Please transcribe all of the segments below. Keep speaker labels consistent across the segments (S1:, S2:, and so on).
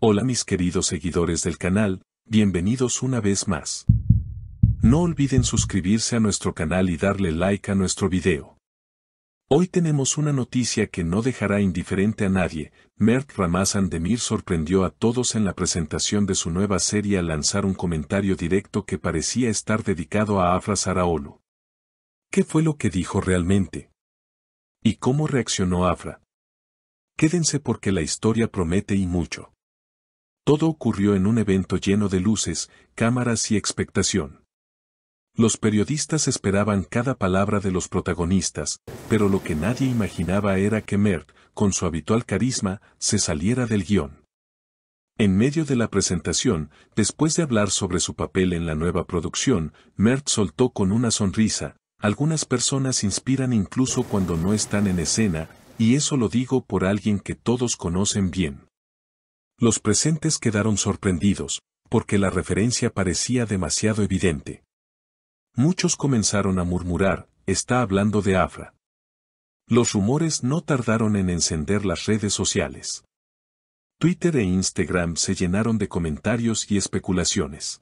S1: Hola mis queridos seguidores del canal, bienvenidos una vez más. No olviden suscribirse a nuestro canal y darle like a nuestro video. Hoy tenemos una noticia que no dejará indiferente a nadie. Mert Ramazan Demir sorprendió a todos en la presentación de su nueva serie al lanzar un comentario directo que parecía estar dedicado a Afra Saraaolu. ¿Qué fue lo que dijo realmente? ¿Y cómo reaccionó Afra? Quédense porque la historia promete y mucho. Todo ocurrió en un evento lleno de luces, cámaras y expectación. Los periodistas esperaban cada palabra de los protagonistas, pero lo que nadie imaginaba era que Mert, con su habitual carisma, se saliera del guión. En medio de la presentación, después de hablar sobre su papel en la nueva producción, Mert soltó con una sonrisa: algunas personas inspiran incluso cuando no están en escena, y eso lo digo por alguien que todos conocen bien. Los presentes quedaron sorprendidos, porque la referencia parecía demasiado evidente. Muchos comenzaron a murmurar: está hablando de Afra. Los rumores no tardaron en encender las redes sociales. Twitter e Instagram se llenaron de comentarios y especulaciones.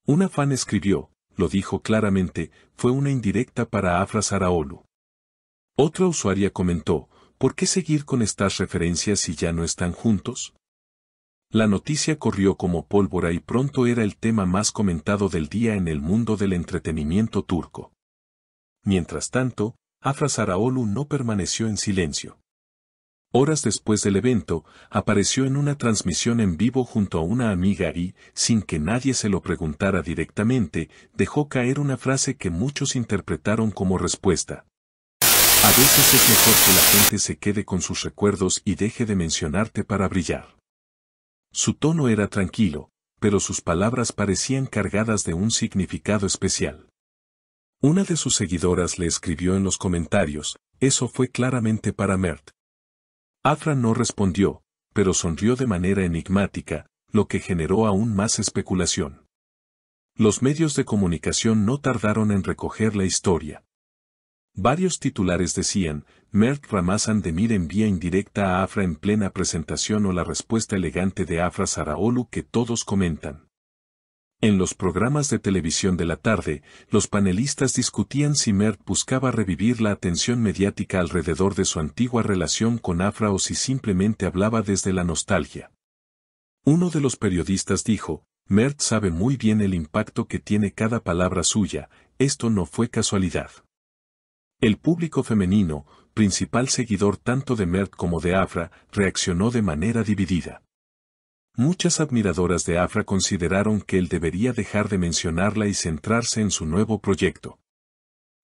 S1: Una fan escribió: lo dijo claramente, fue una indirecta para Afra Saraaolu. Otra usuaria comentó: ¿por qué seguir con estas referencias si ya no están juntos? La noticia corrió como pólvora y pronto era el tema más comentado del día en el mundo del entretenimiento turco. Mientras tanto, Afra Saraaolu no permaneció en silencio. Horas después del evento, apareció en una transmisión en vivo junto a una amiga y, sin que nadie se lo preguntara directamente, dejó caer una frase que muchos interpretaron como respuesta. A veces es mejor que la gente se quede con sus recuerdos y deje de mencionarte para brillar. Su tono era tranquilo, pero sus palabras parecían cargadas de un significado especial. Una de sus seguidoras le escribió en los comentarios: eso fue claramente para Mert. Afra no respondió, pero sonrió de manera enigmática, lo que generó aún más especulación. Los medios de comunicación no tardaron en recoger la historia. Varios titulares decían: Mert Ramazan Demir envía indirecta a Afra en plena presentación, o la respuesta elegante de Afra Saraaolu que todos comentan. En los programas de televisión de la tarde, los panelistas discutían si Mert buscaba revivir la atención mediática alrededor de su antigua relación con Afra o si simplemente hablaba desde la nostalgia. Uno de los periodistas dijo: Mert sabe muy bien el impacto que tiene cada palabra suya, esto no fue casualidad. El público femenino, principal seguidor tanto de Mert como de Afra, reaccionó de manera dividida. Muchas admiradoras de Afra consideraron que él debería dejar de mencionarla y centrarse en su nuevo proyecto.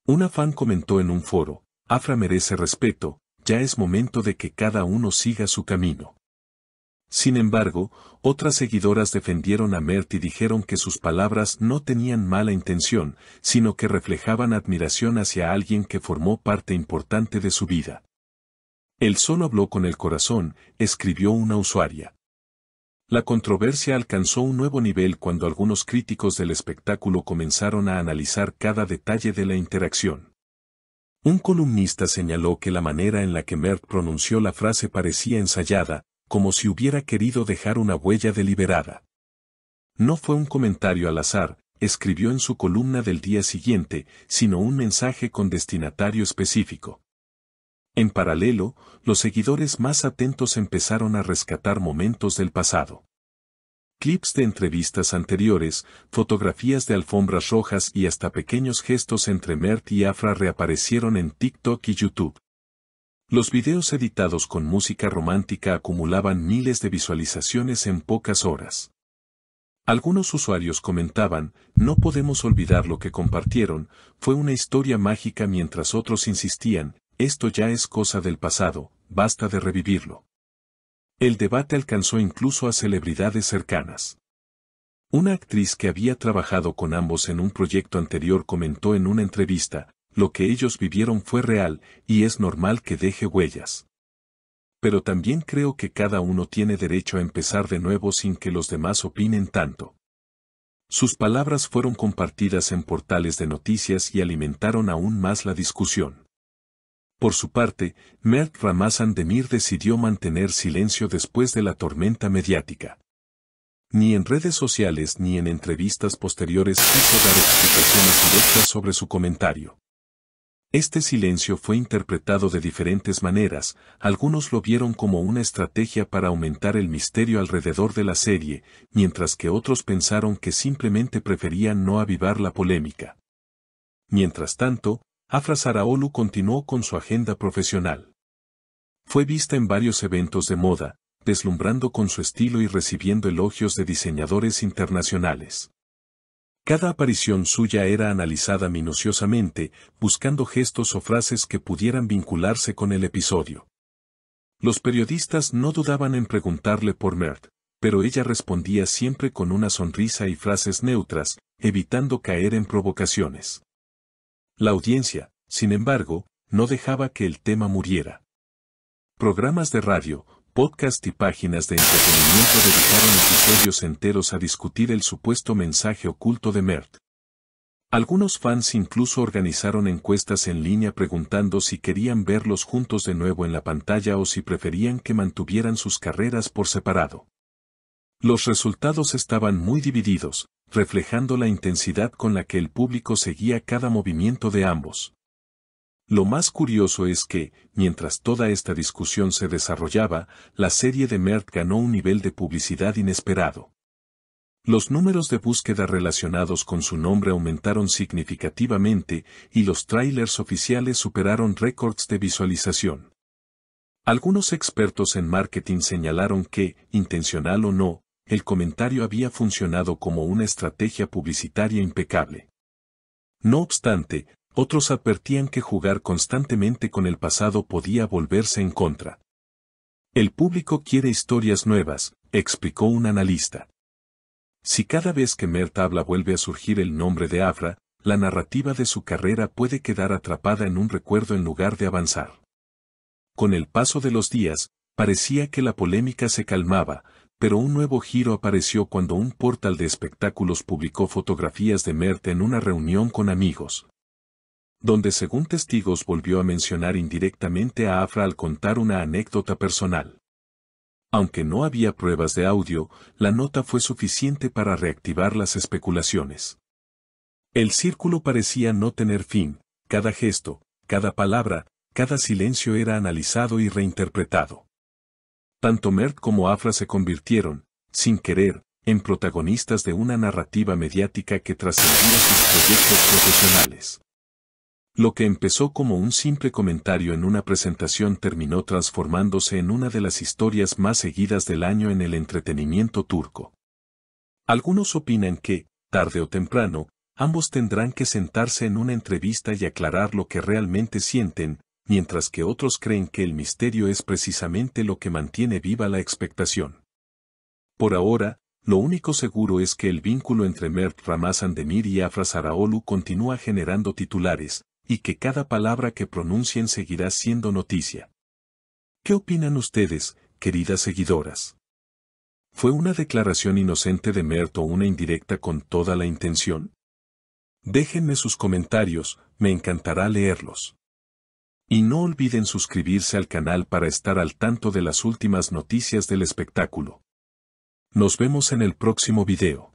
S1: Una fan comentó en un foro: Afra merece respeto, ya es momento de que cada uno siga su camino. Sin embargo, otras seguidoras defendieron a Mert y dijeron que sus palabras no tenían mala intención, sino que reflejaban admiración hacia alguien que formó parte importante de su vida. Él solo habló con el corazón, escribió una usuaria. La controversia alcanzó un nuevo nivel cuando algunos críticos del espectáculo comenzaron a analizar cada detalle de la interacción. Un columnista señaló que la manera en la que Mert pronunció la frase parecía ensayada, como si hubiera querido dejar una huella deliberada. No fue un comentario al azar, escribió en su columna del día siguiente, sino un mensaje con destinatario específico. En paralelo, los seguidores más atentos empezaron a rescatar momentos del pasado. Clips de entrevistas anteriores, fotografías de alfombras rojas y hasta pequeños gestos entre Mert y Afra reaparecieron en TikTok y YouTube. Los videos editados con música romántica acumulaban miles de visualizaciones en pocas horas. Algunos usuarios comentaban: no podemos olvidar lo que compartieron, fue una historia mágica, mientras otros insistían: esto ya es cosa del pasado, basta de revivirlo. El debate alcanzó incluso a celebridades cercanas. Una actriz que había trabajado con ambos en un proyecto anterior comentó en una entrevista: lo que ellos vivieron fue real, y es normal que deje huellas. Pero también creo que cada uno tiene derecho a empezar de nuevo sin que los demás opinen tanto. Sus palabras fueron compartidas en portales de noticias y alimentaron aún más la discusión. Por su parte, Mert Ramazan Demir decidió mantener silencio después de la tormenta mediática. Ni en redes sociales ni en entrevistas posteriores quiso dar explicaciones directas sobre su comentario. Este silencio fue interpretado de diferentes maneras, algunos lo vieron como una estrategia para aumentar el misterio alrededor de la serie, mientras que otros pensaron que simplemente preferían no avivar la polémica. Mientras tanto, Afra Saraaolu continuó con su agenda profesional. Fue vista en varios eventos de moda, deslumbrando con su estilo y recibiendo elogios de diseñadores internacionales. Cada aparición suya era analizada minuciosamente, buscando gestos o frases que pudieran vincularse con el episodio. Los periodistas no dudaban en preguntarle por Mert, pero ella respondía siempre con una sonrisa y frases neutras, evitando caer en provocaciones. La audiencia, sin embargo, no dejaba que el tema muriera. Programas de radio, podcast y páginas de entretenimiento dedicaron episodios enteros a discutir el supuesto mensaje oculto de Mert. Algunos fans incluso organizaron encuestas en línea preguntando si querían verlos juntos de nuevo en la pantalla o si preferían que mantuvieran sus carreras por separado. Los resultados estaban muy divididos, reflejando la intensidad con la que el público seguía cada movimiento de ambos. Lo más curioso es que, mientras toda esta discusión se desarrollaba, la serie de Mert ganó un nivel de publicidad inesperado. Los números de búsqueda relacionados con su nombre aumentaron significativamente y los tráilers oficiales superaron récords de visualización. Algunos expertos en marketing señalaron que, intencional o no, el comentario había funcionado como una estrategia publicitaria impecable. No obstante, otros advertían que jugar constantemente con el pasado podía volverse en contra. El público quiere historias nuevas, explicó un analista. Si cada vez que Mert habla vuelve a surgir el nombre de Afra, la narrativa de su carrera puede quedar atrapada en un recuerdo en lugar de avanzar. Con el paso de los días, parecía que la polémica se calmaba, pero un nuevo giro apareció cuando un portal de espectáculos publicó fotografías de Mert en una reunión con amigos, donde según testigos volvió a mencionar indirectamente a Afra al contar una anécdota personal. Aunque no había pruebas de audio, la nota fue suficiente para reactivar las especulaciones. El círculo parecía no tener fin, cada gesto, cada palabra, cada silencio era analizado y reinterpretado. Tanto Mert como Afra se convirtieron, sin querer, en protagonistas de una narrativa mediática que trascendía sus proyectos profesionales. Lo que empezó como un simple comentario en una presentación terminó transformándose en una de las historias más seguidas del año en el entretenimiento turco. Algunos opinan que, tarde o temprano, ambos tendrán que sentarse en una entrevista y aclarar lo que realmente sienten, mientras que otros creen que el misterio es precisamente lo que mantiene viva la expectación. Por ahora, lo único seguro es que el vínculo entre Mert Ramazan Demir y Afra Saraaolu continúa generando titulares, y que cada palabra que pronuncien seguirá siendo noticia. ¿Qué opinan ustedes, queridas seguidoras? ¿Fue una declaración inocente de Mert o una indirecta con toda la intención? Déjenme sus comentarios, me encantará leerlos. Y no olviden suscribirse al canal para estar al tanto de las últimas noticias del espectáculo. Nos vemos en el próximo video.